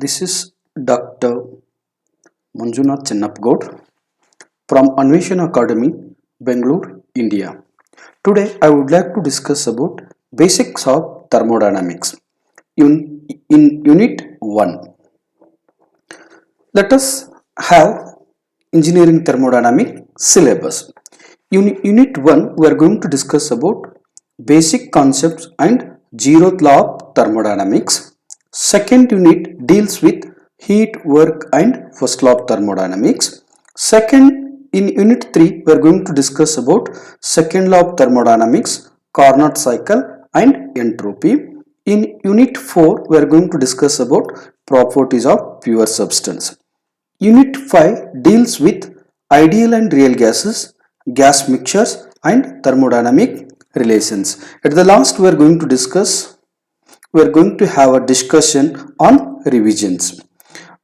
This is Dr. Manjunath Chennapgoud from Anveshana Academy, Bangalore, India. Today I would like to discuss about basics of thermodynamics in Unit 1. Let us have engineering thermodynamic syllabus. In Unit 1 we are going to discuss about basic concepts and zeroth law of thermodynamics. Second unit deals with heat, work and first law of thermodynamics. In unit 3 we are going to discuss about second law of thermodynamics, Carnot cycle and entropy. In unit 4 we are going to discuss about properties of pure substance. Unit 5 deals with ideal and real gases, gas mixtures and thermodynamic relations. At the last we are going to have a discussion on revisions,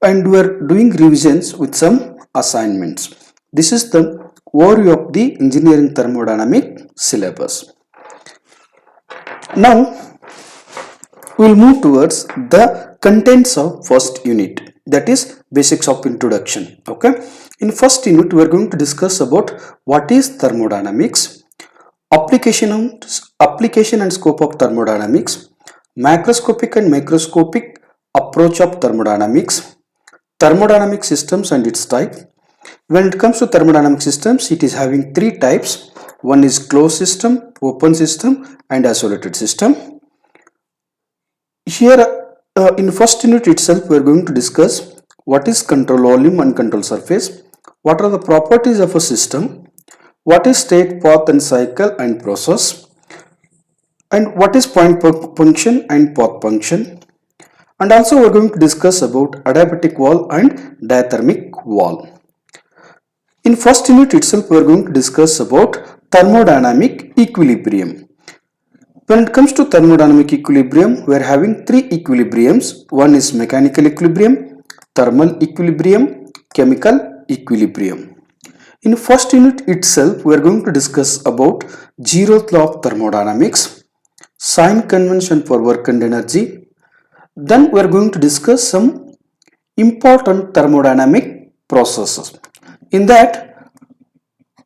and we are doing revisions with some assignments. This is the overview of the engineering thermodynamic syllabus. Now we will move towards the contents of first unit, that is basics of introduction. Okay, in first unit we are going to discuss about what is thermodynamics, application and scope of thermodynamics, macroscopic and microscopic approach of thermodynamics, thermodynamic systems and its type. When it comes to thermodynamic systems, it is having three types. One is closed system, open system and isolated system. Here in first unit itself we are going to discuss what is control volume and control surface, what are the properties of a system, what is state, path and cycle and process, and what is point function and path function. And also we are going to discuss about adiabatic wall and diathermic wall. In first unit itself we are going to discuss about thermodynamic equilibrium. When it comes to thermodynamic equilibrium, we are having three equilibriums. One is mechanical equilibrium, thermal equilibrium, chemical equilibrium. In first unit itself, we are going to discuss about zeroth law of thermodynamics, sign convention for work and energy. Then we are going to discuss some important thermodynamic processes. In that,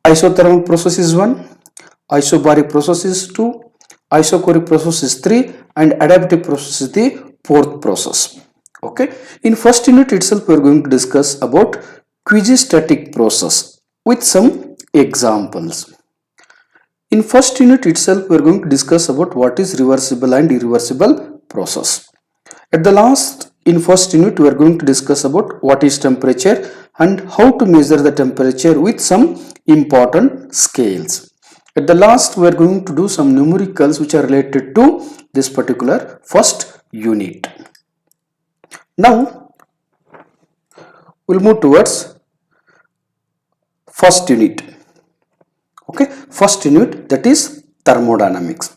isothermal process is 1, isobaric process is 2, isochoric process is 3 and adiabatic process is the fourth process. Okay, in first unit itself we are going to discuss about quasi-static process with some examples. In first unit itself we are going to discuss about what is reversible and irreversible process. At the last, in first unit we are going to discuss about what is temperature and how to measure the temperature with some important scales. At the last we are going to do some numericals which are related to this particular first unit. Now we will move towards first unit. Okay, first unit, that is thermodynamics.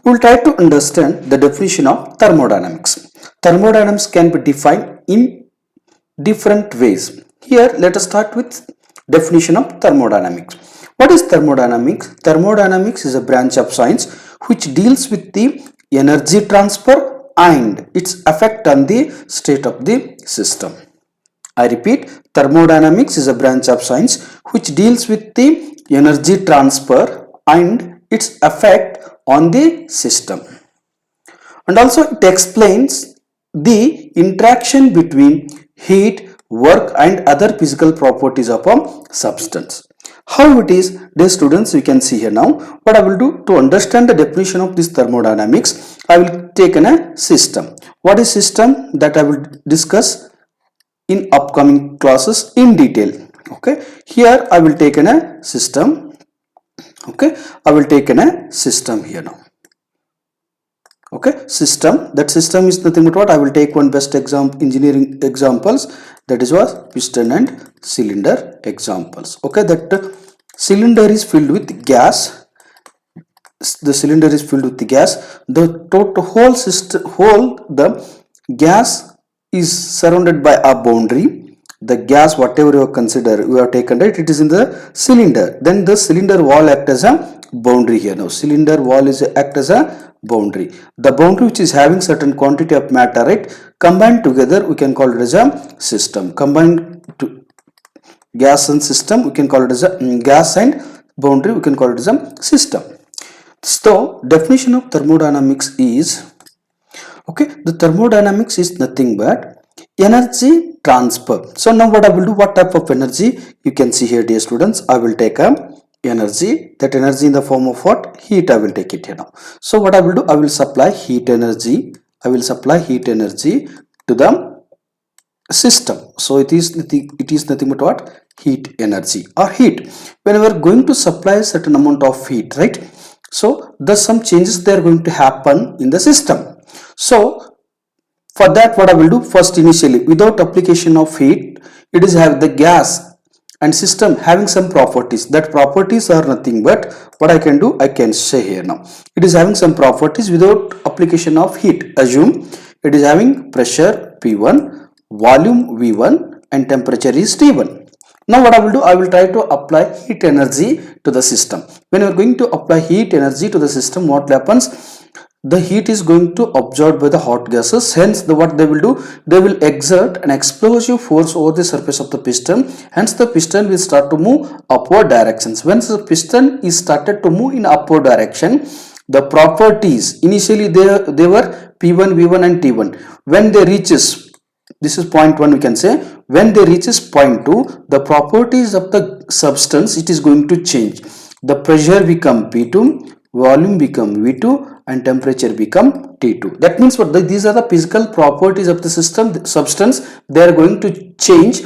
We will try to understand the definition of thermodynamics. Thermodynamics can be defined in different ways. Here let us start with definition of thermodynamics. What is thermodynamics? Thermodynamics is a branch of science which deals with the energy transfer and its effect on the state of the system. I repeat, thermodynamics is a branch of science which deals with the energy transfer and its effect on the system. And also it explains the interaction between heat, work and other physical properties of a substance. How it is, dear students, you can see here now. What I will do to understand the definition of this thermodynamics, I will take a system. What is system? That I will discuss in upcoming classes in detail. Okay, here I will take a system. Okay, I will take a system here now. Okay, system, that system is nothing but what? I will take one best example, engineering examples, that is what piston and cylinder examples. Okay, that cylinder is filled with gas. The cylinder is filled with the gas. The total whole system, the gas is surrounded by a boundary, The gas, whatever you consider, you have taken, right, it is in the cylinder. Then the cylinder wall act as a boundary here. Now cylinder wall is act as a boundary. The boundary which is having certain quantity of matter, right, combined together we can call it as a system. Combined to gas and system, we can call it as a gas and boundary, we can call it as a system. So definition of thermodynamics is, okay, the thermodynamics is nothing but energy transfer. So now what I will do, what type of energy, you can see here dear students, I will take a energy, that energy in the form of what, heat, I will take it here now. So what I will do, I will supply heat energy, I will supply heat energy to the system. So it is nothing but what, heat energy or heat. When we are going to supply a certain amount of heat, right, so thus some changes they are going to happen in the system. So for that what I will do, first initially without application of heat, it is have the gas and system having some properties. That properties are nothing but what I can do, I can say here now, it is having some properties without application of heat. Assume it is having pressure P1, volume V1 and temperature is T1. Now what I will do, I will try to apply heat energy to the system. When you are going to apply heat energy to the system, what happens, the heat is going to absorbed by the hot gases. Hence what they will do, they will exert an explosive force over the surface of the piston. Hence the piston will start to move upward directions. Once the piston is started to move in upward direction, the properties initially they were P1, V1 and T1. When they reaches, this is point 1, we can say, when they reaches point 2, the properties of the substance, it is going to change. The pressure become P2, volume become V2 and temperature become T2. That means what, these are the physical properties of the system, the substance, they are going to change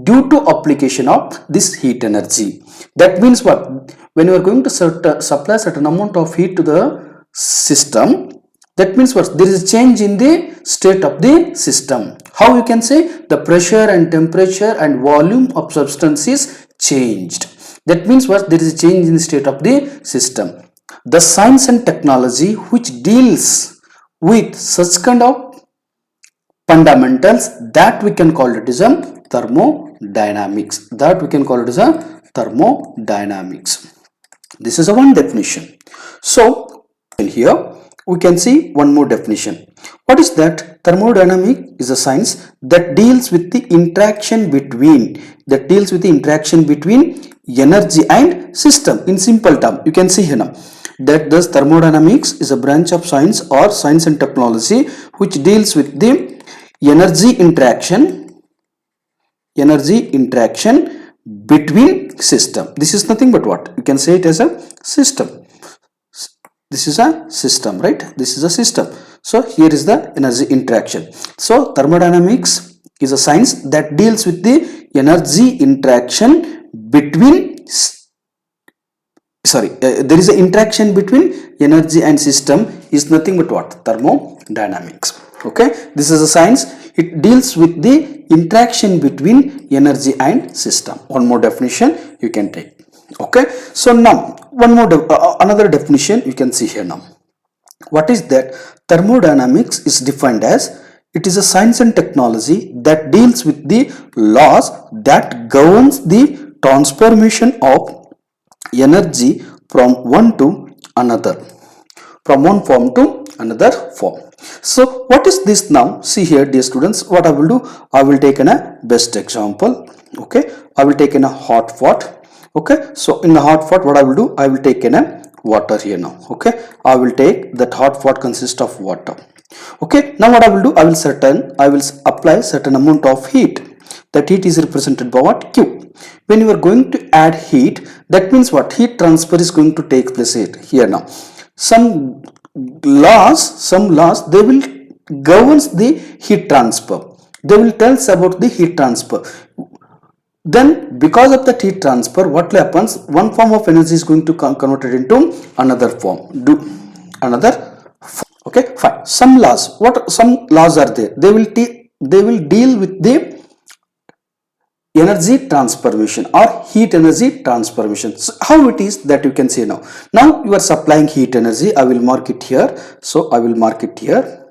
due to application of this heat energy. That means what, when you are going to supply certain amount of heat to the system, that means what, there is a change in the state of the system. How you can say, the pressure and temperature and volume of substance is changed. That means what, there is a change in the state of the system. The science and technology which deals with such kind of fundamentals, that we can call it as a thermodynamics. That we can call it as a thermodynamics. This is a one definition. So here we can see one more definition. What is that? Thermodynamic is a science that deals with the interaction between energy and system. In simple term, you can see here now that thus thermodynamics is a branch of science or science and technology which deals with the energy interaction between system. This is nothing but what, you can say it as a system. This is a system, right? This is a system. So here is the energy interaction. So thermodynamics is a science that deals with the energy interaction between there is an interaction between energy and system is nothing but what, thermodynamics. Okay, this is a science, it deals with the interaction between energy and system. One more definition you can take. Okay, so now one more another definition you can see here now. What is that? Thermodynamics is defined as, it is a science and technology that deals with the laws that governs the transformation of energy from one to another, from one form to another form. So what is this now? See here dear students, what I will do, I will take a best example. Okay, I will take in a hot pot. Okay, so in the hot pot what I will do, I will take in a water here now. Okay, I will take that hot pot consists of water. Okay, now what I will do, I will apply certain amount of heat. That heat is represented by what, Q. When you are going to add heat, that means what, heat transfer is going to take place here now. Some laws they will governs the heat transfer. They will tell us about the heat transfer. Then because of that heat transfer, what happens, one form of energy is going to converted into another form. Okay, fine. Some laws are there, they will deal with the energy transformation or heat energy transformation. So how it is, that you can see now. Now you are supplying heat energy, I will mark it here. So I will mark it here.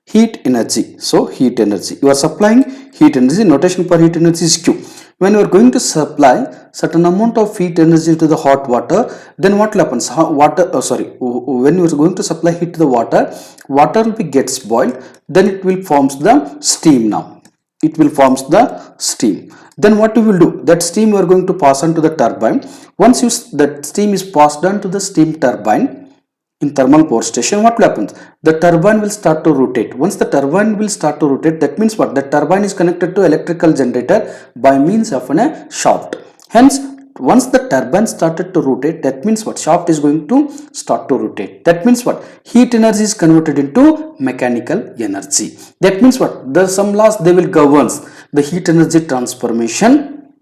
heat energy. So heat energy, you are supplying heat energy. Notation for heat energy is Q. When you are going to supply certain amount of heat energy to the hot water, then what happens? When you are going to supply heat to the water, water will be gets boiled, then it will forms the steam. Now it will forms the steam. Then what you will do, that steam you are going to pass on to the turbine. Once that steam is passed on to the steam turbine, in thermal power station, what will happen? The turbine will start to rotate. Once the turbine will start to rotate, that means what? The turbine is connected to electrical generator by means of a shaft. Hence, once the turbine started to rotate, that means what? Shaft is going to start to rotate. That means what? Heat energy is converted into mechanical energy. That means what? There are some laws, they will govern the heat energy transformation,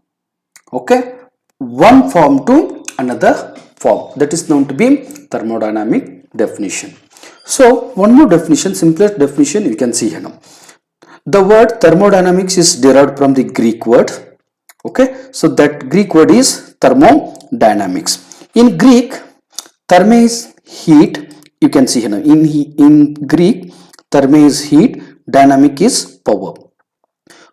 okay, one form to another form. That is known to be thermodynamic definition. So one more definition, simplest definition you can see here now. The word thermodynamics is derived from the Greek word. Okay, so that Greek word is thermodynamics. In Greek, therme is heat. You can see here now. In Greek, therme is heat, dynamic is power.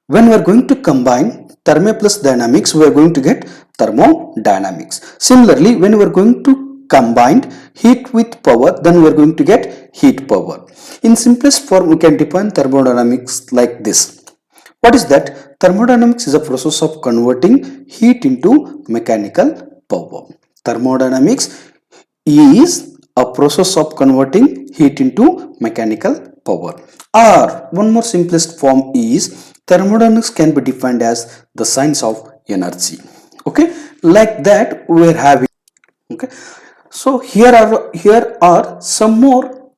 When we are going to combine thermo plus dynamics, we are going to get thermodynamics. Similarly, when we are going to combine heat with power, then we are going to get heat power. In simplest form, we can define thermodynamics like this. What is that? Thermodynamics is a process of converting heat into mechanical power. Thermodynamics is a process of converting heat into mechanical power. Or one more simplest form is thermodynamics can be defined as the science of energy. Okay, like that we are having. Okay, so here are some more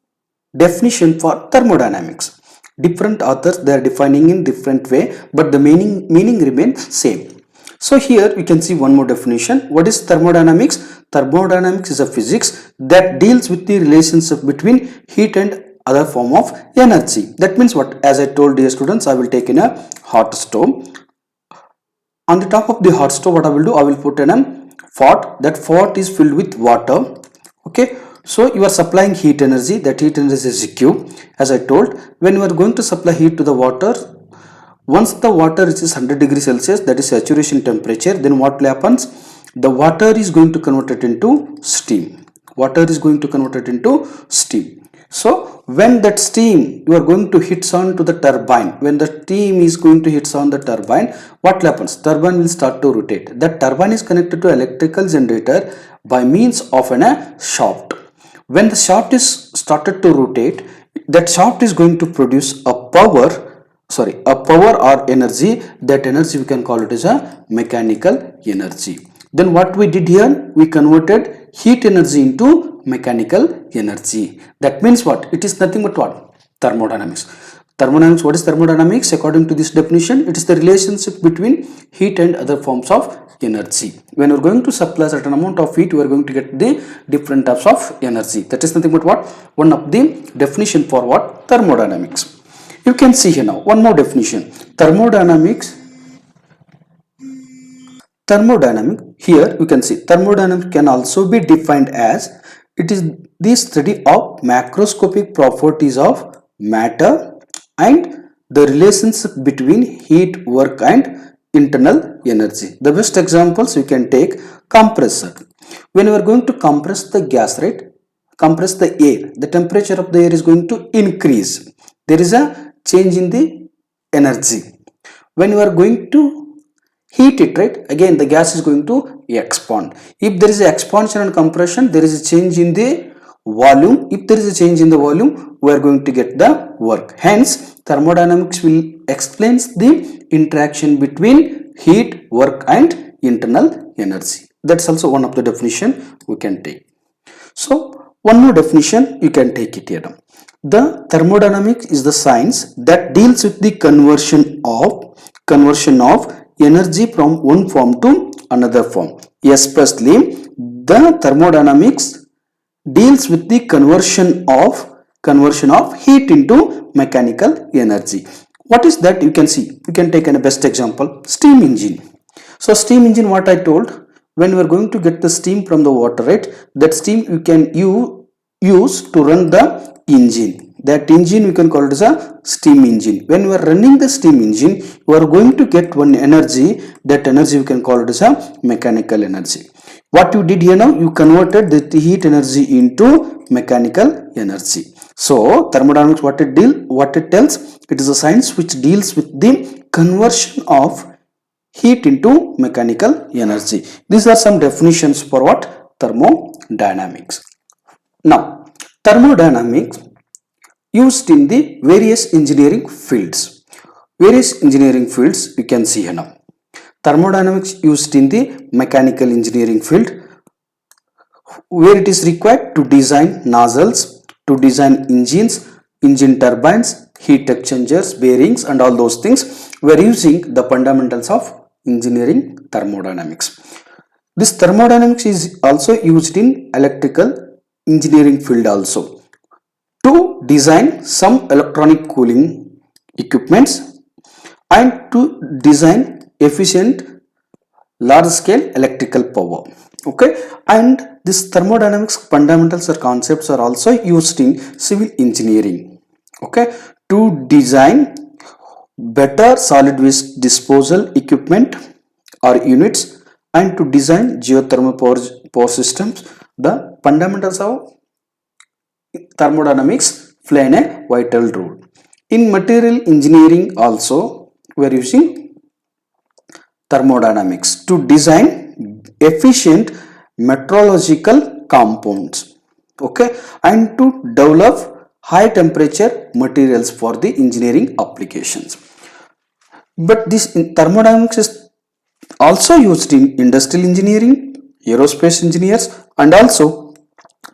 definition for thermodynamics. Different authors, they are defining in different way, but the meaning remains same. So here we can see one more definition. What is thermodynamics? Thermodynamics is a physics that deals with the relationship between heat and other form of energy. That means what? As I told dear students, I will take in a hot stove. On the top of the hot stove, what I will do? I will put in a pot. That pot is filled with water. Okay. So you are supplying heat energy. That heat energy is Q. As I told, when you are going to supply heat to the water, once the water reaches 100 degrees Celsius, that is saturation temperature, then what happens? The water is going to convert it into steam. Water is going to convert it into steam. So when that steam you are going to hit on to the turbine, when the steam is going to hit on the turbine, what happens? Turbine will start to rotate. That turbine is connected to electrical generator by means of a shaft. When the shaft is started to rotate, that shaft is going to produce a power or energy. That energy we can call it as a mechanical energy. Then what we did here, we converted heat energy into mechanical energy. That means what? It is nothing but what? Thermodynamics. Thermodynamics, what is thermodynamics? According to this definition, it is the relationship between heat and other forms of energy. When you are going to supply certain amount of heat, you are going to get the different types of energy. That is nothing but what? One of the definition for what? Thermodynamics. You can see here now one more definition. Thermodynamic, here you can see thermodynamics can also be defined as it is the study of macroscopic properties of matter and the relationship between heat, work and internal energy. The best examples you can take compressor. When you are going to compress the gas, right? Compress the air, the temperature of the air is going to increase. There is a change in the energy. When you are going to heat it, right, again the gas is going to expand. If there is an expansion and compression, there is a change in the volume. If there is a change in the volume, we are going to get the work. Hence thermodynamics will explains the interaction between heat, work and internal energy. That's also one of the definition we can take. So one more definition you can take it here. The thermodynamics is the science that deals with the conversion of energy from one form to another form. Especially the thermodynamics deals with the conversion of heat into mechanical energy. What is that? You can see. You can take a best example, steam engine. So steam engine, what I told, when we are going to get the steam from the water, right, that steam you can use to run the engine. that engine we can call it as a steam engine. When we are running the steam engine, you are going to get one energy. That energy we can call it as a mechanical energy. What you did here now, you converted the heat energy into mechanical energy. So thermodynamics, what it tells, it is a science which deals with the conversion of heat into mechanical energy. These are some definitions for what? Thermodynamics. Now thermodynamics used in the various engineering fields. Various engineering fields you can see here now. Thermodynamics used in the mechanical engineering field, where it is required to design nozzles, to design engines, engine turbines, heat exchangers, bearings and all those things. We are using the fundamentals of engineering thermodynamics. This thermodynamics is also used in electrical engineering field also, to design some electronic cooling equipments and to design efficient large scale electrical power. Okay, and this thermodynamics fundamentals or concepts are also used in civil engineering. Okay, to design better solid waste disposal equipment or units and to design geothermal power systems. The fundamentals of thermodynamics play a vital role. In material engineering also, we are using thermodynamics to design efficient metrological compounds, okay, and to develop high temperature materials for the engineering applications. But this thermodynamics is also used in industrial engineering, aerospace engineers and also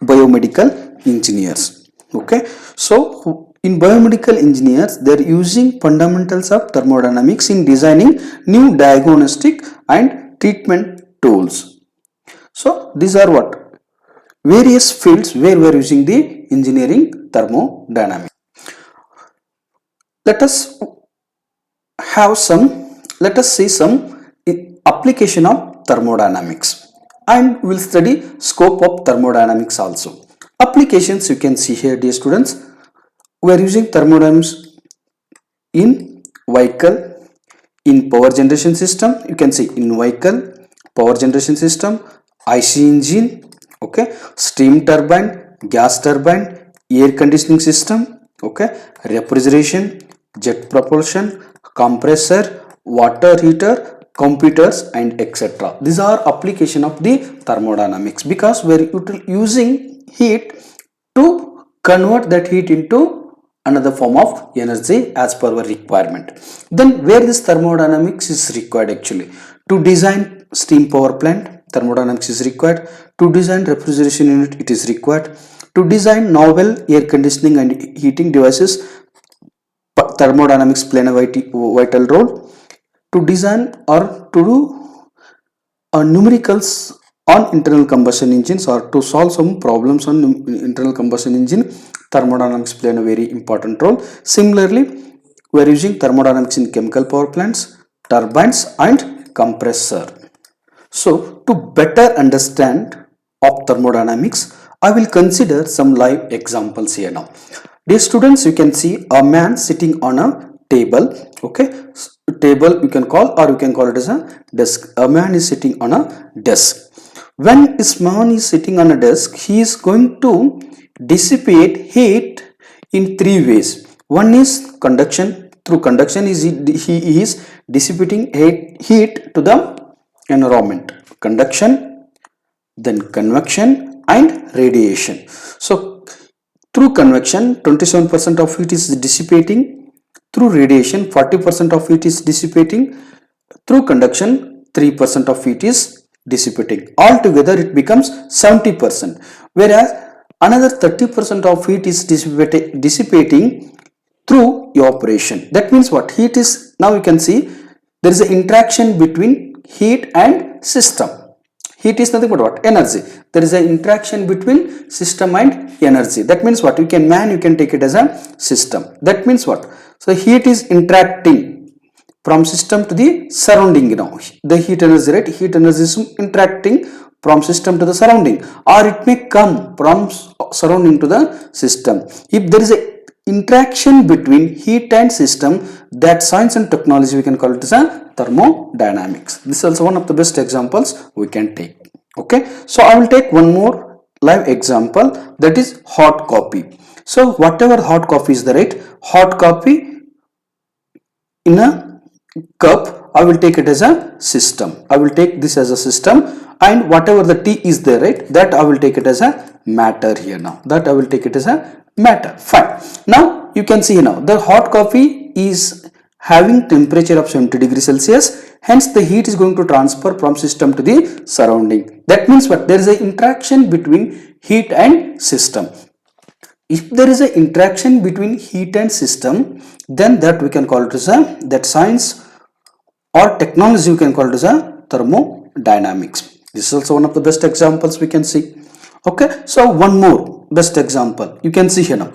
biomedical engineers. Okay, so in biomedical engineers, they are using fundamentals of thermodynamics in designing new diagnostic and treatment tools. So these are what? Various fields where we are using the engineering thermodynamics. Let us see some application of thermodynamics, and we will study scope of thermodynamics also. Applications you can see here, dear students. We are using thermodynamics in vehicle, in power generation system. You can see in vehicle, power generation system, IC engine, okay, steam turbine, gas turbine, air conditioning system, okay, refrigeration, jet propulsion, compressor, water heater, computers and etc. These are application of the thermodynamics, because we are using heat to convert that heat into another form of energy as per our requirement. Then where this thermodynamics is required? Actually, to design steam power plant, thermodynamics is required. To design refrigeration unit, it is required. To design novel air conditioning and heating devices, thermodynamics play a vital role. To design or to do numericals on internal combustion engines, or to solve some problems on internal combustion engine, thermodynamics play a very important role. Similarly, we are using thermodynamics in chemical power plants, turbines and compressor. So to better understand of thermodynamics, I will consider some live examples here now. Dear students, you can see a man sitting on a table. Okay, table you can call, or you can call it as a desk. A man is sitting on a desk. When this man is sitting on a desk, he is going to dissipate heat in three ways. One is conduction. Through conduction, he is dissipating heat to the environment. Conduction, then convection and radiation. So through convection, 27% of heat is dissipating. Through radiation, 40% of heat is dissipating. Through conduction, 3% of heat is dissipating. Altogether it becomes 70%. Whereas another 30% of heat is dissipating through evaporation. That means what? Heat is, now you can see there is an interaction between heat and system. Heat is nothing but what? Energy. There is an interaction between system and energy. That means what? You can take it as a system. That means what? So heat is interacting from system to the surrounding. You know, the heat energy, right? Heat energy is interacting from system to the surrounding, or it may come from surrounding to the system. If there is a interaction between heat and system, that science and technology we can call it as a thermodynamics. This is also one of the best examples we can take. Okay, so I will take one more live example, that is hot coffee. So whatever hot coffee is there, right? Hot coffee in a cup, I will take it as a system. I will take this as a system, and whatever the tea is there, right, that I will take it as a matter here now. That I will take it as a matter. Fine. Now you can see now the hot coffee is having temperature of 70 degrees Celsius. Hence the heat is going to transfer from system to the surrounding. That means what? There is an interaction between heat and system. If there is an interaction between heat and system, then that we can call it as a, that science or technology we can call it as a thermodynamics. This is also one of the best examples we can see. Okay, so one more best example you can see here now.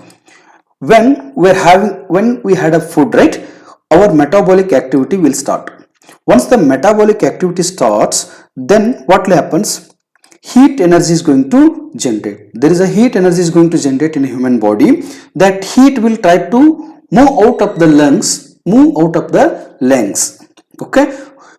When we had a food, right, our metabolic activity will start. Once the metabolic activity starts, then what happens? Heat energy is going to generate. There is a heat energy is going to generate in a human body. That heat will try to move out of the lungs, okay,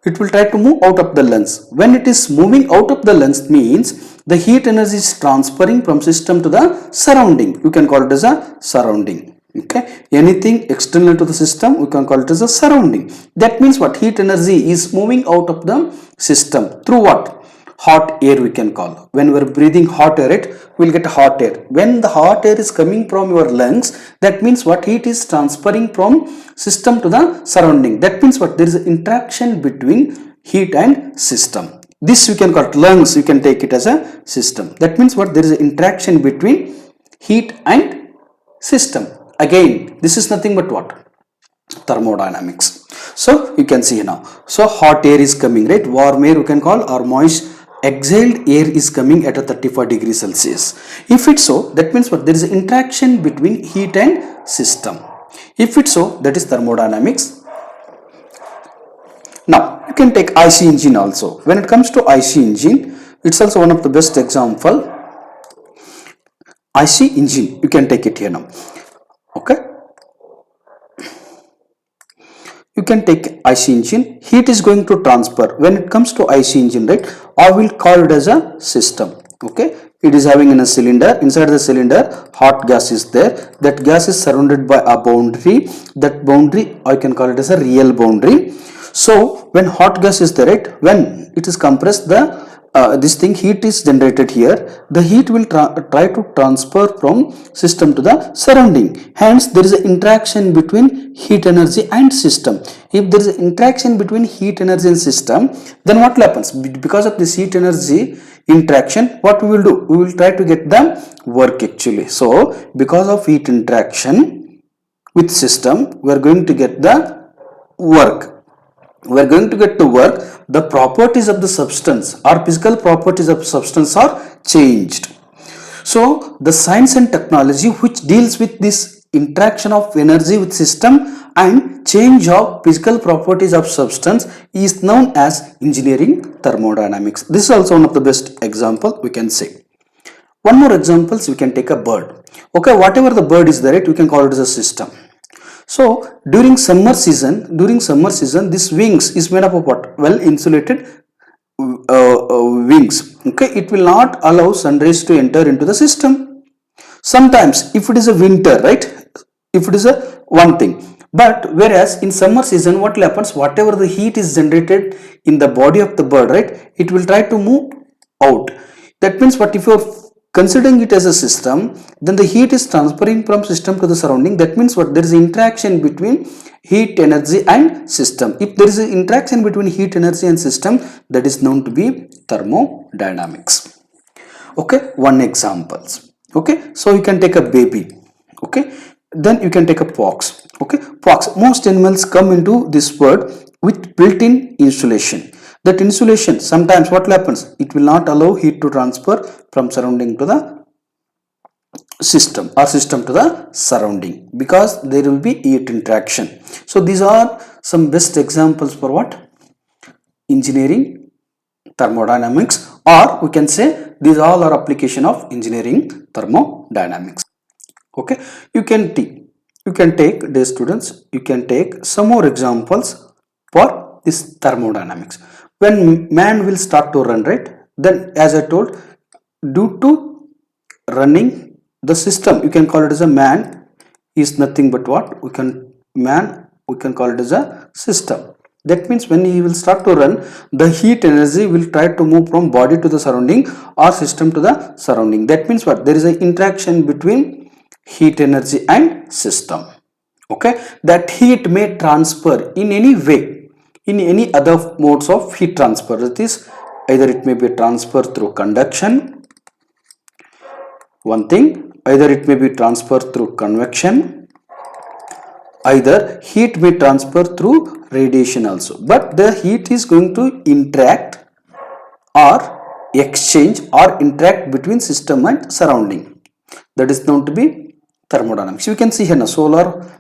it will try to move out of the lungs. When it is moving out of the lungs, means the heat energy is transferring from system to the surrounding. You can call it as a surrounding. Okay, anything external to the system we can call it as a surrounding. That means what? Heat energy is moving out of the system through what? Hot air we can call. When we are breathing hot air, it will get hot air. When the hot air is coming from your lungs, that means what? Heat is transferring from system to the surrounding. That means what? There is an interaction between heat and system. This we can call it lungs, you can take it as a system. That means what? There is an interaction between heat and system. Again, this is nothing but what? Thermodynamics. So you can see now. So hot air is coming, right? Warm air we can call, or moist exhaled air is coming at a 35 degrees Celsius. If it's so, that means what? There is an interaction between heat and system. If it's so, that is thermodynamics. Now you can take IC engine also. When it comes to IC engine, it's also one of the best example. IC engine, you can take it here now. Okay, you can take IC engine. Heat is going to transfer. When it comes to IC engine, right, I will call it as a system. Okay, it is having in a cylinder. Inside the cylinder, hot gas is there. That gas is surrounded by a boundary. That boundary I can call it as a real boundary. So when hot gas is there, right, when it is compressed, the this thing heat is generated here. The heat will try to transfer from system to the surrounding. Hence there is an interaction between heat energy and system. If there is an interaction between heat energy and system, then what happens? Because of this heat energy interaction, what we will do? We will try to get the work actually. So because of heat interaction with system, we are going to get the work. We are going to get to work. The properties of the substance or physical properties of substance are changed. So the science and technology which deals with this interaction of energy with system and change of physical properties of substance is known as engineering thermodynamics. This is also one of the best example we can say. One more examples, we can take a bird. Okay, whatever the bird is there, right, we can call it as a system. So during summer season, this wings is made up of what? Well insulated wings. Okay, it will not allow sun rays to enter into the system. Sometimes if it is a winter, right, if it is a one thing, but whereas in summer season what happens? Whatever the heat is generated in the body of the bird, right, it will try to move out. That means what? If you are considering it as a system, then the heat is transferring from system to the surrounding. That means what? There is interaction between heat energy and system. If there is an interaction between heat energy and system, that is known to be thermodynamics. Okay, one examples. Okay, so you can take a baby. Okay, then you can take a pox. Okay, pox. Most animals come into this world with built-in insulation. That insulation, sometimes what happens? It will not allow heat to transfer from surrounding to the system or system to the surrounding, because there will be heat interaction. So these are some best examples for what? Engineering thermodynamics, or we can say these all are application of engineering thermodynamics. Okay, you can you can take, dear students, you can take some more examples for this thermodynamics. When man will start to run, right, then as I told, due to running the system, you can call it as a man is nothing but what we can we can call it as a system. That means when he will start to run, the heat energy will try to move from body to the surrounding or system to the surrounding. That means what, there is an interaction between heat energy and system. Okay, that heat may transfer in any way, in any other modes of heat transfer. That is, either it may be transfer through conduction, one thing, either it may be transferred through convection, either heat may transfer through radiation also, but the heat is going to interact or exchange or interact between system and surrounding. That is known to be thermodynamics. You can see here now, solar,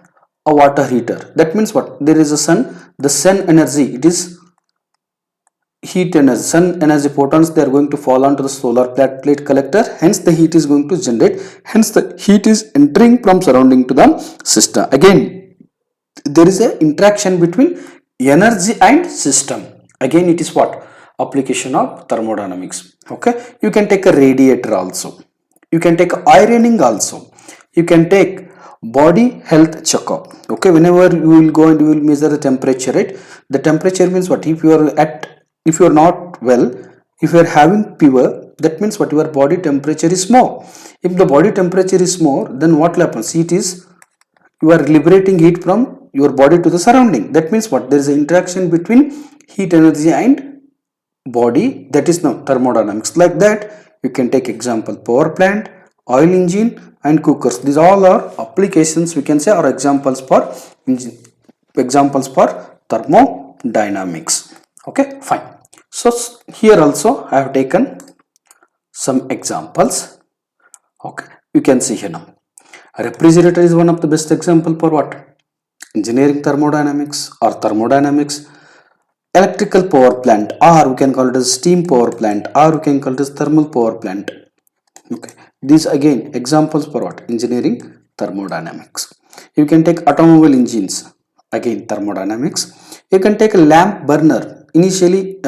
a water heater. That means what, there is a sun, the sun energy, it is heat energy, sun energy photons, they are going to fall onto the solar plate collector, hence the heat is going to generate, hence the heat is entering from surrounding to the system. Again, there is a interaction between energy and system. Again, it is what, application of thermodynamics. Okay, you can take a radiator also, you can take ironing also, you can take body health checkup. Okay, whenever you will go and you will measure the temperature, right, the temperature means what, if you are at, if you are not well, if you are having fever, that means what, your body temperature is more. If the body temperature is more, then what will happen, heat is, you are liberating heat from your body to the surrounding. That means what, there is an interaction between heat energy and body, that is now thermodynamics. Like that, you can take example power plant, oil engine and cookers. These all are applications, we can say, or examples for engine, examples for thermodynamics. Okay, fine. So here also I have taken some examples. Okay, you can see here now, a refrigerator is one of the best example for what, engineering thermodynamics or thermodynamics. Electrical power plant, or we can call it as steam power plant, or we can call it as thermal power plant. Okay, these again examples for what, engineering thermodynamics. You can take automobile engines, again thermodynamics. You can take a lamp burner. Initially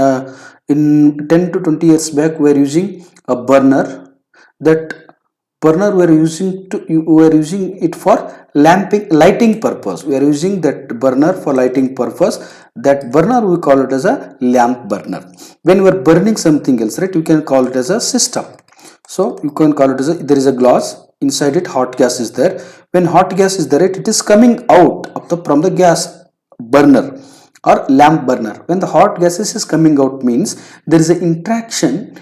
in 10 to 20 years back, we are using a burner. That burner we are using it for lighting purpose. We are using that burner for lighting purpose. That burner we call it as a lamp burner. When we are burning something else, right, you can call it as a system. So you can call it as a, there is a glass, inside it hot gas is there. When hot gas is there, it is coming out of the, from the gas burner or lamp burner. When the hot gases is coming out, means there is an interaction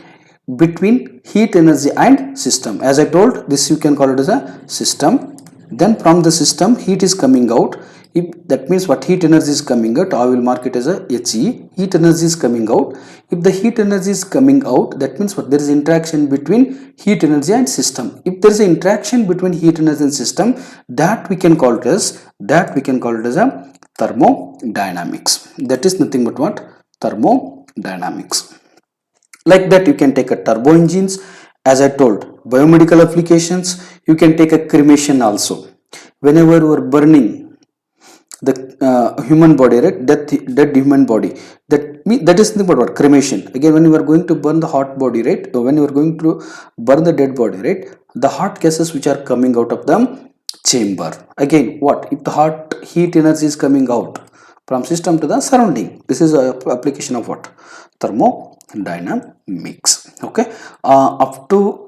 between heat energy and system. As I told, this you can call it as a system. Then from the system heat is coming out. If that means what, heat energy is coming out, I will mark it as a HE. Heat energy is coming out. If the heat energy is coming out, that means what, there is interaction between heat energy and system. If there is an interaction between heat energy and system, that we can call it as, that we can call it as a thermodynamics. That is nothing but what, thermodynamics. Like that, you can take a turbo engines, as I told, biomedical applications. You can take a cremation also. Whenever you are burning the human body, right, dead human body, that is nothing but what, cremation. Again, when you are going to burn the hot body, right, when you are going to burn the dead body, right, the hot gases which are coming out of the chamber. Again, what, if the hot heat energy is coming out from system to the surrounding, this is a application of what, thermodynamics. Okay, up to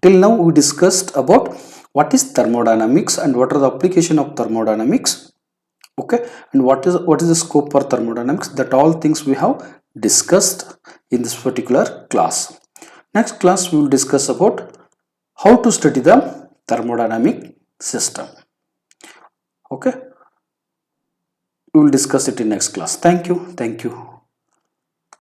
till now we discussed about what is thermodynamics and what are the application of thermodynamics. Okay, and what is the scope for thermodynamics. That all things we have discussed in this particular class. Next class we will discuss about how to study the thermodynamic system. Okay, we will discuss it in next class. Thank you.